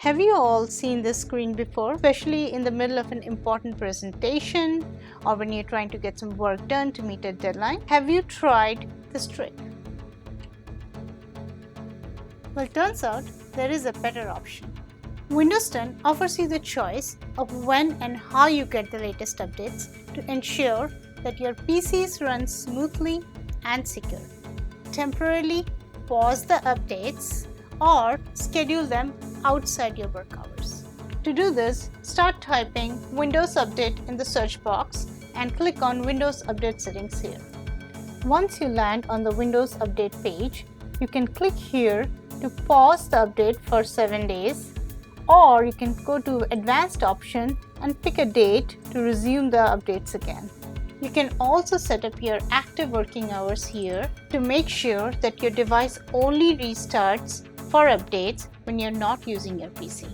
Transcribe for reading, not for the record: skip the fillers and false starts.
Have you all seen this screen before, especially in the middle of an important presentation or when you're trying to get some work done to meet a deadline? Have you tried this trick? Well, it turns out there is a better option. Windows 10 offers you the choice of when and how you get the latest updates to ensure that your PCs run smoothly and secure. Temporarily pause the updates or schedule them outside your work hours. To do this, start typing Windows Update in the search box and click on Windows Update settings here. Once you land on the Windows Update page, you can click here to pause the update for 7 days, or you can go to Advanced option and pick a date to resume the updates again. You can also set up your active working hours here to make sure that your device only restarts for updates when you're not using your PC.